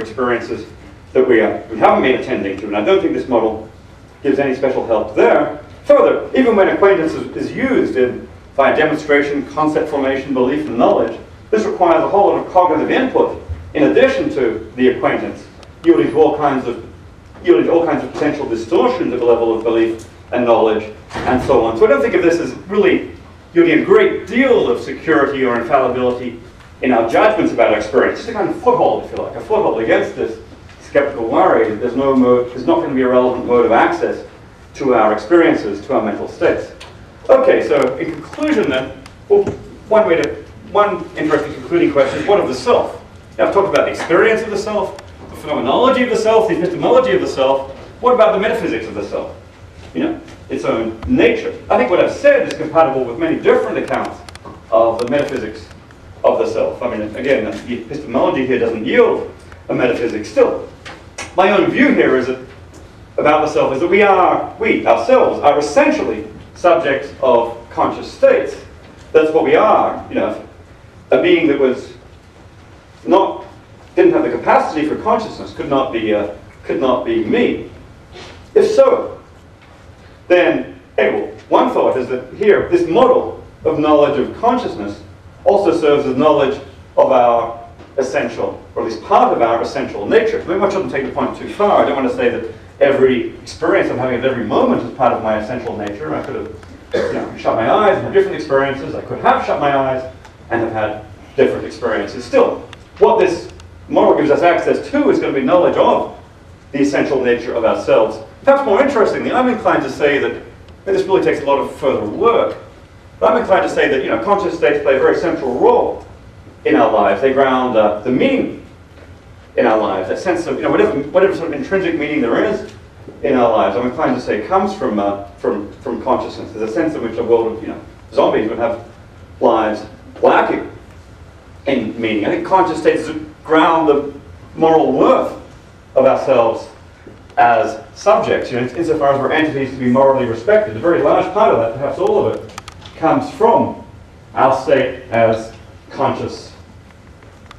experiences that we haven't been attending to, and I don't think this model gives any special help there. Further, even when acquaintance is used via demonstration, concept formation, belief, and knowledge, this requires a whole lot of cognitive input in addition to the acquaintance, yielding to all kinds of potential distortions at the level of belief and knowledge, and so on. So I don't think of this as really yielding a great deal of security or infallibility in our judgments about our experience. Just a kind of foothold, if you like, a foothold against this skeptical worry that there's not going to be a relevant mode of access to our experiences, to our mental states. Okay, so in conclusion then, well, one interesting concluding question is, what of the self? Now I've talked about the experience of the self, the phenomenology of the self, the epistemology of the self. What about the metaphysics of the self? You know, its own nature. I think what I've said is compatible with many different accounts of the metaphysics of the self. I mean, again, the epistemology here doesn't yield a metaphysic still. My own view here is that about the self is that we ourselves are essentially subjects of conscious states. That's what we are. You know, a being that didn't have the capacity for consciousness could not be me. If so, then one thought is that here this model of knowledge of consciousness also serves as knowledge of our essential, or at least part of our essential nature. Maybe I shouldn't take the point too far. I don't want to say that every experience I'm having at every moment is part of my essential nature. I could have shut my eyes and had different experiences. I could have shut my eyes and have had different experiences. Still, what this model gives us access to is going to be knowledge of the essential nature of ourselves. Perhaps more interestingly, I'm inclined to say that, and this really takes a lot of further work, but I'm inclined to say that conscious states play a very central role in our lives. They ground the meaning in our lives, that sense of whatever sort of intrinsic meaning there is in our lives. I'm inclined to say comes from consciousness. There's a sense in which a world of zombies would have lives lacking in meaning. I think conscious states ground the moral worth of ourselves as subjects. Insofar as we're entities to be morally respected, a very large part of that, perhaps all of it, comes from our state as conscious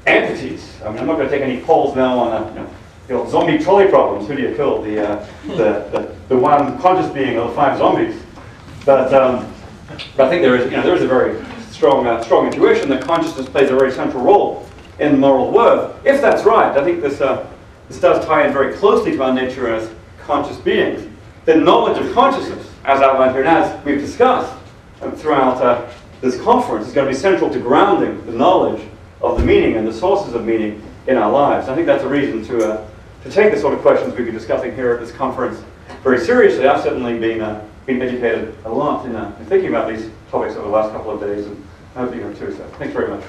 entities. I mean, I'm not going to take any polls now on the old zombie trolley problems. Who do you kill? The one conscious being or the 5 zombies? But I think there is a very strong intuition that consciousness plays a very central role in moral worth. If that's right, I think this does tie in very closely to our nature as conscious beings. The knowledge of consciousness, as outlined here and as we've discussed throughout this conference, is going to be central to grounding the knowledge of the meaning and the sources of meaning in our lives. I think that's a reason to take the sort of questions we've been discussing here at this conference very seriously. I've certainly been educated a lot in thinking about these topics over the last couple of days, and I hope you have too. So thanks very much.